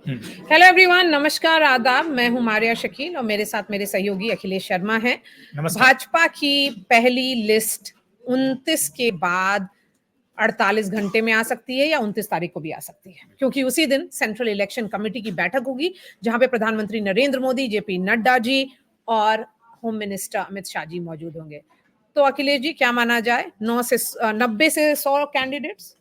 Hello everyone, नमस्कार, आदाब। मैं हूं मारिया शकील और मेरे साथ मेरे सहयोगी अखिलेश शर्मा हैं। भाजपा की पहली लिस्ट 29 के बाद 48 घंटे में आ सकती है या 29 तारीख को भी आ सकती है, क्योंकि उसी दिन सेंट्रल इलेक्शन कमेटी की बैठक होगी जहां पे प्रधानमंत्री नरेंद्र मोदी, जेपी नड्डा जी और होम मिनिस्टर अमित शाह जी मौजूद होंगे। तो अखिलेश जी, क्या माना जाए, 90 से 100 कैंडिडेट्स?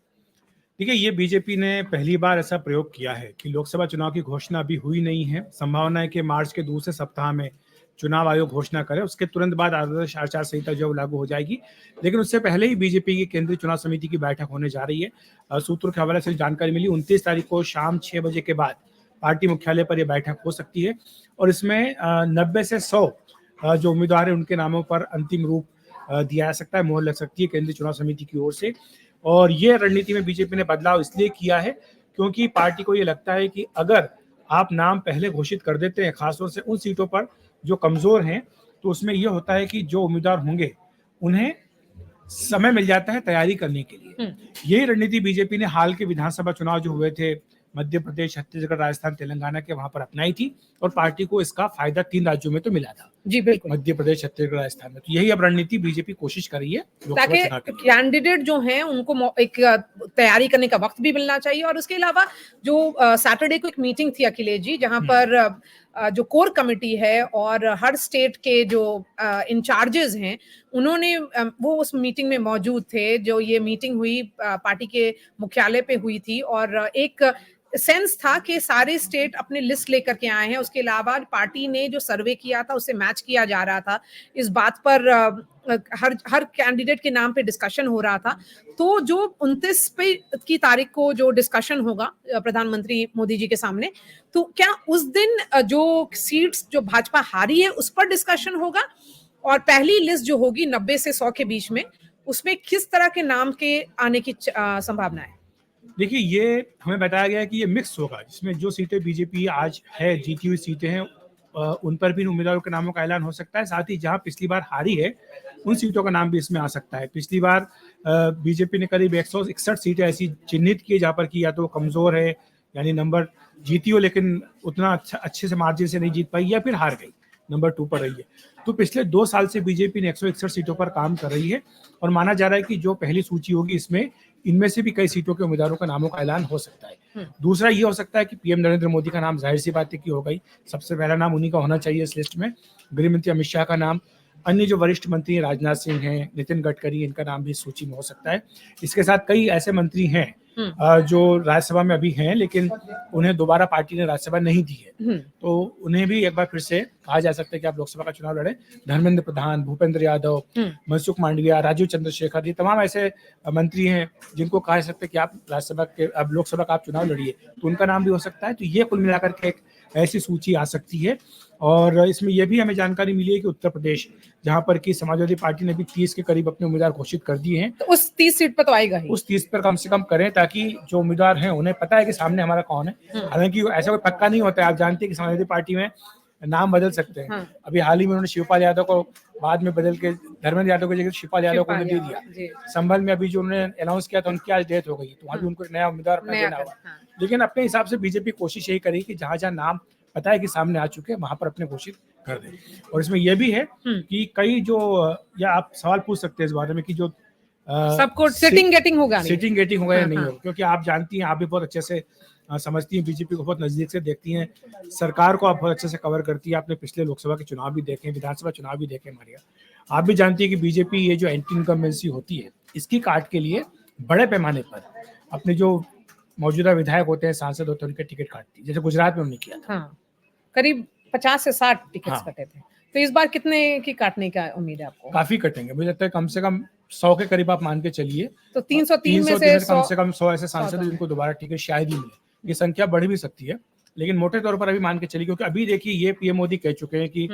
देखिए, ये बीजेपी ने पहली बार ऐसा प्रयोग किया है कि लोकसभा चुनाव की घोषणा अभी हुई नहीं है। संभावना है कि मार्च के दूसरे सप्ताह में चुनाव आयोग घोषणा करे, उसके तुरंत बाद आदर्श आचार संहिता जो लागू हो जाएगी। लेकिन उससे पहले ही बीजेपी की केंद्रीय चुनाव समिति की बैठक होने जा रही है। सूत्रों के हवाले से जानकारी मिली, 29 तारीख को शाम 6 बजे के बाद पार्टी मुख्यालय पर यह बैठक हो सकती है और इसमें 90 से 100 जो उम्मीदवार हैं उनके नामों पर अंतिम रूप दिया जा सकता है, मोहर लग सकती है केंद्रीय चुनाव समिति की ओर से। और ये रणनीति में बीजेपी ने बदलाव इसलिए किया है क्योंकि पार्टी को ये लगता है कि अगर आप नाम पहले घोषित कर देते हैं, खासतौर से उन सीटों पर जो कमजोर हैं, तो उसमें यह होता है कि जो उम्मीदवार होंगे उन्हें समय मिल जाता है तैयारी करने के लिए। यही रणनीति बीजेपी ने हाल के विधानसभा चुनाव जो हुए थे मध्य प्रदेश, छत्तीसगढ़, राजस्थान, तेलंगाना के, वहां पर अपनाई थी और पार्टी को इसका फायदा 3 राज्यों में तो मिला था। जी बिल्कुल, मध्य प्रदेश, छत्तीसगढ़, राजस्थान में। तो यही अब रणनीति बीजेपी कोशिश कर रही है ताकि कैंडिडेट जो हैं उनको एक तैयारी करने का वक्त भी मिलना चाहिए। और उसके अलावा जो सैटरडे को एक मीटिंग थी अखिलेश जी, जहां पर जो कोर कमेटी है और हर स्टेट के जो इंचार्जेस हैं, उन्होंने वो उस मीटिंग में मौजूद थे। जो ये मीटिंग हुई पार्टी के मुख्यालय पे हुई थी और एक सेंस था कि सारे स्टेट अपने लिस्ट लेकर के आए हैं। उसके अलावा पार्टी ने जो सर्वे किया था उससे मैच किया जा रहा था। इस बात पर हर कैंडिडेट के नाम पे डिस्कशन हो रहा था। तो जो 29 पे की तारीख को जो डिस्कशन होगा प्रधानमंत्री मोदी जी के सामने, तो क्या उस दिन जो सीट्स जो भाजपा हारी है उस पर डिस्कशन होगा? और पहली लिस्ट जो होगी 90 से 100 के बीच में, उसमें किस तरह के नाम के आने की संभावना है? देखिए, ये हमें बताया गया है कि ये मिक्स होगा, जिसमें जो सीटें बीजेपी आज है, जीती हुई सीटें हैं, उन पर भी उम्मीदवारों के नामों का ऐलान हो सकता है। साथ ही जहां पिछली बार हारी है उन सीटों का नाम भी इसमें आ सकता है। पिछली बार बीजेपी ने करीब 161 सीटें ऐसी चिन्हित की जहां पर कि या तो कमजोर है, यानी नंबर जीती हो लेकिन उतना अच्छे से मार्जिन से नहीं जीत पाई, या फिर हार गई, नंबर 2 पर रही है। तो पिछले 2 साल से बीजेपी ने 161 सीटों पर काम कर रही है और माना जा रहा है कि जो पहली सूची होगी इसमें इनमें से भी कई सीटों के उम्मीदवारों का नामों का ऐलान हो सकता है। दूसरा ये हो सकता है कि पीएम नरेंद्र मोदी का नाम जाहिर सी बात है कि हो गई, सबसे पहला नाम उन्हीं का होना चाहिए इस लिस्ट में। गृह मंत्री अमित शाह का नाम, अन्य जो वरिष्ठ मंत्री हैं, राजनाथ सिंह हैं, नितिन गडकरी, इनका नाम भी इस सूची में हो सकता है। इसके साथ कई ऐसे मंत्री हैं जो राज्यसभा में अभी हैं लेकिन उन्हें दोबारा पार्टी ने राज्यसभा नहीं दी है, तो उन्हें भी एक बार फिर से कहा जा सकता है कि आप लोकसभा का चुनाव लड़ें। धर्मेंद्र प्रधान, भूपेंद्र यादव, मनसुख मांडविया, राजीव चंद्रशेखर, ये तमाम ऐसे मंत्री हैं जिनको कहा जा सकता है कि आप राज्यसभा के, अब लोकसभा का आप चुनाव लड़िए, तो उनका नाम भी हो सकता है। तो ये कुल मिलाकर के एक ऐसी सूची आ सकती है। और इसमें यह भी हमें जानकारी मिली है कि उत्तर प्रदेश, जहां पर कि समाजवादी पार्टी ने भी 30 के करीब अपने उम्मीदवार घोषित कर दिए हैं, तो उस 30 सीट पर तो आएगा ही। उस 30 पर कम से कम करें ताकि जो उम्मीदवार हैं उन्हें पता है कि सामने हमारा कौन है। हालांकि ऐसा कोई पक्का नहीं होता है, आप जानते हैं कि समाजवादी पार्टी में नाम बदल सकते हैं। अभी हाल ही में उन्होंने शिवपाल यादव को बाद में बदल के धर्मेंद्र यादव की जगह शिवपाल यादव को दे दिया। संभल में अभी जो उन्होंने अनाउंस किया था उनकी आज डेथ हो गई, तो वहां भी उनको एक नया उम्मीदवार अपना देना हुआ। लेकिन अपने हिसाब से बीजेपी कोशिश यही करेगी कि जहां जहां नाम पता है कि सामने आ चुके हैं वहां पर अपने घोषित कर दे। और इसमें यह भी है कि कई जो, या आप सवाल पूछ सकते हैं इस बारे में कि जो सबको सिटिंग गेटिंग होगा या नहीं होगा, क्योंकि आप जानती हैं, आप भी बहुत अच्छे से समझती हैं, बीजेपी को बहुत नजदीक से देखती हैं, सरकार को आप बहुत अच्छे से कवर करती है। आपने पिछले लोकसभा के चुनाव भी देखे, विधानसभा चुनाव भी देखे मारिया। आप भी जानती है कि बीजेपी ये जो एंटी इनकम्बेंसी होती है इसकी काट के लिए बड़े पैमाने पर अपने जो मौजूदा विधायक होते हैं, सांसद होते हैं, उनके टिकट काटती है, जैसे गुजरात में उन्होंने किया था। करीब 50 से 60 टिकट्स कटे थे। तो इस बार कितने की काटने का उम्मीद है आपको? काफी कटेंगे, मुझे लगता है कम से कम 100 के करीब आप मान के चलिए। तो 303 में से कम से कम 100 ऐसे सांसद जिनको दोबारा टिकट शायद ही मिले। ये संख्या बढ़ भी सकती है, लेकिन मोटे तौर पर अभी मान के चलिए, क्योंकि अभी देखिए ये पीएम मोदी कह चुके हैं कि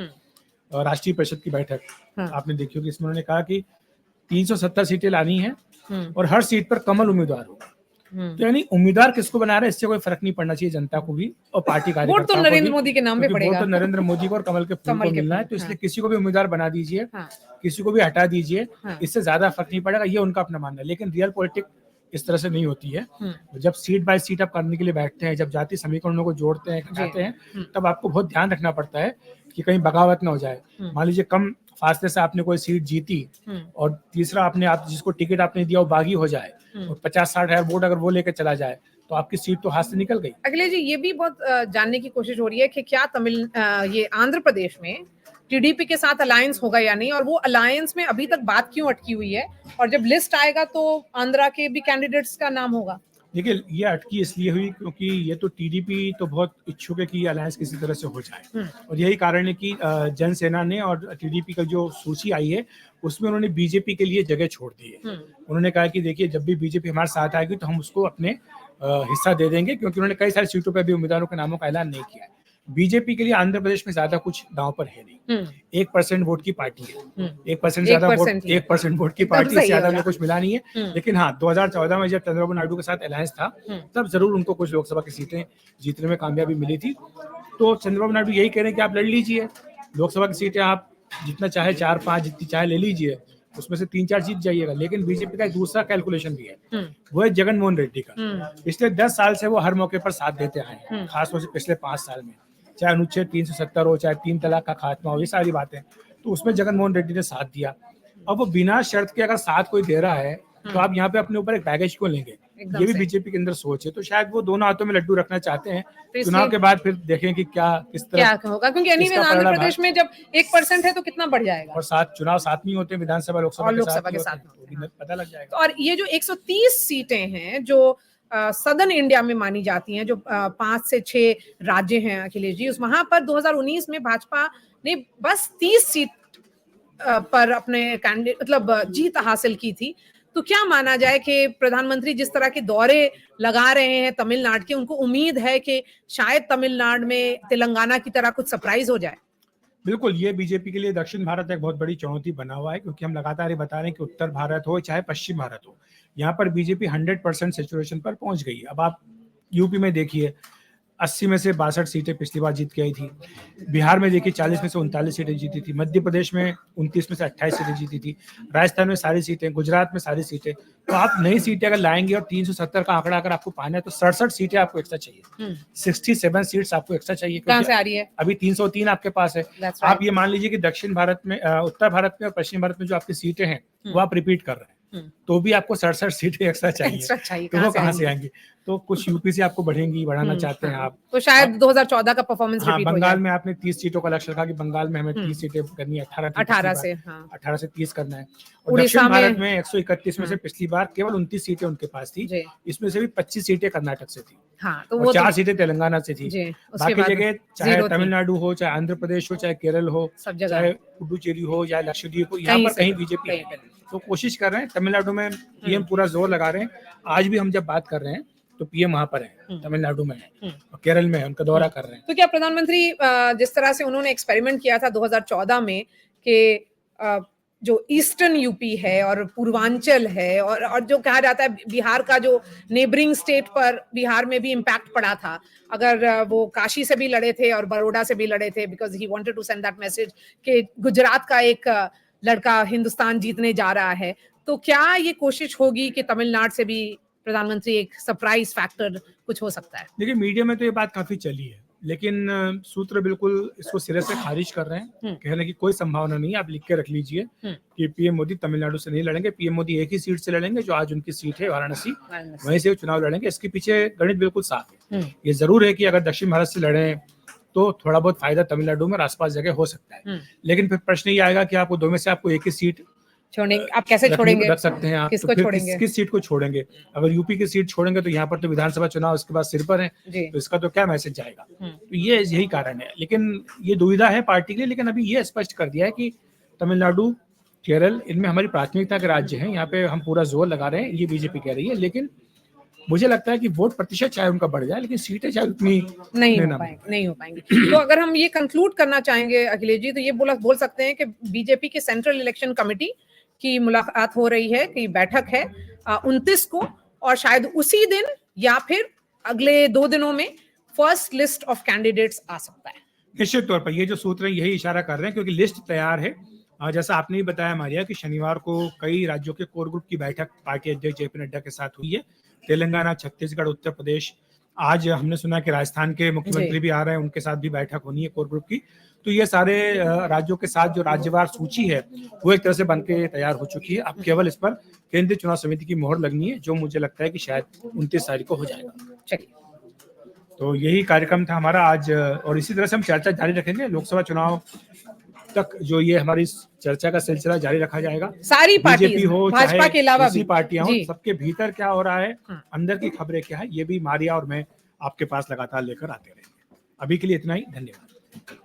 राष्ट्रीय परिषद की बैठक आपने देखी होगी, इसमें उन्होंने कहा कि 370 सीटें लानी है और हर सीट पर कमल उम्मीदवार होगा। तो यानी उम्मीदवार किसको बना रहे हैं इससे कोई फर्क नहीं पड़ना चाहिए जनता को भी और पार्टी कार्यकर्ताओं को भी। वोट तो नरेंद्र मोदी के नाम पे पड़ेगा, वोट तो नरेंद्र मोदी को और कमल के फूल को मिलना है। तो इसलिए किसी को भी उम्मीदवार बना दीजिए, किसी को भी हटा दीजिए, इससे ज्यादा फर्क नहीं पड़ेगा, ये उनका अपना मानना है। लेकिन रियल पॉलिटिक्स इस तरह से नहीं होती है। जब सीट बाय सीट आप करने के लिए बैठते हैं, जब जाति समीकरणों को जोड़ते हैं, घटाते हैं, तब आपको बहुत ध्यान रखना पड़ता है कि कहीं बगावत ना हो जाए। मान लीजिए कम फासले से आपने कोई सीट जीती और तीसरा आप जिसको टिकट आपने दिया वो बागी हो जाए और 50-60 हजार वोट अगर वो लेकर चला जाए तो आपकी सीट तो हाथ से निकल गई। अखिलेश जी, ये भी बहुत जानने की कोशिश हो रही है कि क्या ये आंध्र प्रदेश में टीडीपी के साथ अलायंस होगा या नहीं, और वो अलायंस में अभी तक बात क्यों अटकी हुई है, और जब लिस्ट आएगा तो आंध्रा के भी कैंडिडेट्स का नाम होगा। देखिए, ये अटकी इसलिए हुई क्योंकि ये तो टीडीपी तो बहुत इच्छुक है कि अलायंस किसी तरह से हो जाए, और यही कारण है कि जनसेना ने और टीडीपी का जो सूची आई है उसमें उन्होंने बीजेपी के लिए जगह छोड़ दी है। उन्होंने कहा कि देखिए, जब भी बीजेपी हमारे साथ आएगी तो हम उसको अपने हिस्सा दे देंगे, क्योंकि उन्होंने कई सारी सीटों पर भी उम्मीदवारों के नामों का ऐलान नहीं किया है। बीजेपी के लिए आंध्र प्रदेश में ज्यादा कुछ दांव पर है नहीं। 1% वोट की पार्टी है, 1% ज्यादा वोट, 1% वोट की पार्टी से ज्यादा में कुछ मिला नहीं है। लेकिन हाँ, 2014 में जब चंद्रबाबू नायडू के साथ अलायंस था तब जरूर उनको कुछ लोकसभा की सीटें जीतने में कामयाबी मिली थी। तो चंद्रबाबू नायडू यही कह रहे हैं कि आप लड़ लीजिए, लोकसभा की सीटें आप जितना चाहे 4-5 जितनी चाहे ले लीजिए, उसमें से 3-4 जीत जाइएगा। लेकिन बीजेपी का एक दूसरा कैलकुलेशन भी है, वो है जगनमोहन रेड्डी का। पिछले 10 साल से वो हर मौके पर साथ देते आए हैं, खासतौर से पिछले 5 साल में, चाहे अनुच्छेद 370 हो, चाहे 3 तलाक का खात्मा हो, ये सारी बातें, तो उसमें जगनमोहन रेड्डी ने साथ दिया। अब वो बिना शर्त के अगर साथ कोई दे रहा है तो आप यहाँ पे अपने ऊपर एक बैगेज क्यों लेंगे? ये भी बीजेपी के अंदर सोच है। तो शायद वो दोनों हाथों में लड्डू रखना चाहते हैं। तो चुनाव के बाद फिर देखें कि किस तरह होगा, क्योंकि आंध्र प्रदेश में जब 1% है तो कितना बढ़ जाएगा, और चुनाव साथ में होते हैं, विधानसभा लोकसभा के साथ पता लग जाएगा। और ये जो 130 सीटें हैं जो सदर्न इंडिया में मानी जाती हैं, जो 5 से 6 राज्य हैं अखिलेश जी, उस वहां पर 2019 में भाजपा ने बस 30 सीट पर अपने कैंडिडेट मतलब जीत हासिल की थी। तो क्या माना जाए कि प्रधानमंत्री जिस तरह के दौरे लगा रहे हैं तमिलनाडु के, उनको उम्मीद है कि शायद तमिलनाडु में तेलंगाना की तरह कुछ सरप्राइज हो जाए? बिल्कुल, ये बीजेपी के लिए दक्षिण भारत एक बहुत बड़ी चुनौती बना हुआ है, क्योंकि हम लगातार ये बता रहे हैं कि उत्तर भारत हो चाहे पश्चिम भारत हो, यहाँ पर बीजेपी 100% सैचुरेशन पर पहुंच गई है। अब आप यूपी में देखिए, 80 में से 62 सीटें पिछली बार जीत के आई थी। बिहार में देखिए 40 में से 39 सीटें जीती थी। मध्य प्रदेश में 29 में से 28 सीटें जीती थी। राजस्थान में सारी सीटें, गुजरात में सारी सीटें। तो आप नई सीटें अगर लाएंगे और 370 का आंकड़ा अगर आपको पाना है तो 67 सीटें आपको एक्स्ट्रा चाहिए, 67 सीट्स आपको एक्स्ट्रा चाहिए। कहां से आ रही है? अभी 303 आपके पास है। आप ये मान लीजिए कि दक्षिण भारत में, उत्तर भारत में और पश्चिम भारत में जो आपकी सीटें हैं वो आप रिपीट कर रहे हैं, तो भी आपको 67 सीटें एक्स्ट्रा चाहिए। तो वो कहाँ से आएंगी? तो कुछ यूपी से आपको बढ़ाना चाहते हैं आप, तो शायद 2014 का परफॉर्मेंस रिपीट हो जाए। बंगाल में आपने 30 सीटों का लक्ष्य रखा कि बंगाल में हमें 30 सीटें करनी है, 18 से 30 करना है। और दक्षिण भारत में 131 में से पिछली बार केवल 29 सीटें उनके पास थी, इसमें से भी 25 सीटें कर्नाटक से थी, और 4 सीटें तेलंगाना से थी। बाकी जगह चाहे तमिलनाडु हो, चाहे आंध्र प्रदेश हो, चाहे केरल हो, चाहे पुडुचेरी हो, चाहे लक्षद्वीप हो, यहाँ पर कहीं बीजेपी है। तो कोशिश कर रहे हैं। तमिलनाडु में पीएम पूरा जोर लगा रहे हैं। आज भी हम जब बात कर रहे हैं तो पीएम वहां पर है, तमिलनाडु में है और केरल में है, उनका दौरा कर रहे हैं। तो क्या प्रधानमंत्री जिस तरह से उन्होंने एक्सपेरिमेंट किया था 2014 में कि जो ईस्टर्न यूपी है और पूर्वांचल है, और जो कहा जाता है बिहार का जो नेबरिंग स्टेट पर बिहार में भी इम्पैक्ट पड़ा था, अगर वो काशी से भी लड़े थे और बड़ौदा से भी लड़े थे, because he wanted to send that message कि गुजरात का एक लड़का हिंदुस्तान जीतने जा रहा है। तो क्या ये कोशिश होगी कि तमिलनाडु से भी प्रधानमंत्री एक सरप्राइज फैक्टर कुछ हो सकता है? देखिए, मीडिया में तो ये बात काफी चली है, लेकिन सूत्र बिल्कुल इसको सिरे से खारिज कर रहे हैं, कह रहे हैं कि कोई संभावना नहीं है। आप लिख के रख लीजिए कि पीएम मोदी तमिलनाडु से नहीं लड़ेंगे। पीएम मोदी एक ही सीट से लड़ेंगे जो आज उनकी सीट है वाराणसी, वहीं से चुनाव लड़ेंगे। इसके पीछे गणित बिल्कुल साफ है। ये जरूर है कि अगर दक्षिण भारत से लड़े तो थोड़ा बहुत फायदा तमिलनाडु में और आसपास जगह हो सकता है, लेकिन फिर प्रश्न ये आएगा कि आपको दो में से आपको एक ही सीट छोड़ेंगे, आप कैसे छोड़ेंगे? रख सकते हैं आप, किसको तो छोड़ेंगे? किस सीट को छोड़ेंगे? अगर यूपी की सीट छोड़ेंगे तो यहाँ पर तो विधानसभा चुनाव उसके बाद सिर पर है, तो इसका तो क्या मैसेज जाएगा? तो ये यही कारण है। लेकिन ये दुविधा है पार्टी के लिए। लेकिन अभी ये स्पष्ट कर दिया है कि तमिलनाडु, केरल, इनमें हमारी प्राथमिकता के राज्य हैं, यहाँ पे हम पूरा जोर लगा रहे हैं, ये बीजेपी कह रही है। लेकिन मुझे लगता है कि वोट प्रतिशत चाहे उनका बढ़ जाए, लेकिन सीटें चाहे उतनी नहीं हो पाएंगी। तो अगर हम ये कंक्लूड करना चाहेंगे अखिलेश जी, तो ये बोल सकते हैं कि बीजेपी के सेंट्रल इलेक्शन कमेटी की मुलाकात हो रही है, कि बैठक है 29 को, और शायद उसी दिन या फिर अगले 2 दिनों में फर्स्ट लिस्ट ऑफ कैंडिडेट्स आ सकता है। निश्चित तौर पर ये जो सूत्र है यही इशारा कर रहे हैं, क्योंकि लिस्ट तैयार है। जैसा आपने ही बताया मारिया कि शनिवार को कई राज्यों के कोर ग्रुप की बैठक पार्टी अध्यक्ष जेपी नड्डा के साथ हुई है। तेलंगाना, छत्तीसगढ़, उत्तर प्रदेश, आज हमने सुना कि राजस्थान के मुख्यमंत्री भी आ रहे हैं, उनके साथ भी बैठक होनी है कोर ग्रुप की। तो ये सारे राज्यों के साथ जो राज्यवार सूची है वो एक तरह से बन के तैयार हो चुकी है। अब केवल इस पर केंद्रीय चुनाव समिति की मोहर लगनी है, जो मुझे लगता है कि शायद 29 तारीख को हो जाएगा। चलिए, तो यही कार्यक्रम था हमारा आज, और इसी तरह से हम चर्चा जारी रखेंगे। लोकसभा चुनाव तक जो ये हमारी चर्चा का सिलसिला जारी रखा जाएगा। सारी बीजेपी पार्टी हो, भाजपा चाहे के अलावा दूसरी भी पार्टियां हो, जी। सबके भीतर क्या हो रहा है, अंदर की खबरें क्या है, ये भी मारिया और मैं आपके पास लगातार लेकर आते रहेंगे। अभी के लिए इतना ही, धन्यवाद।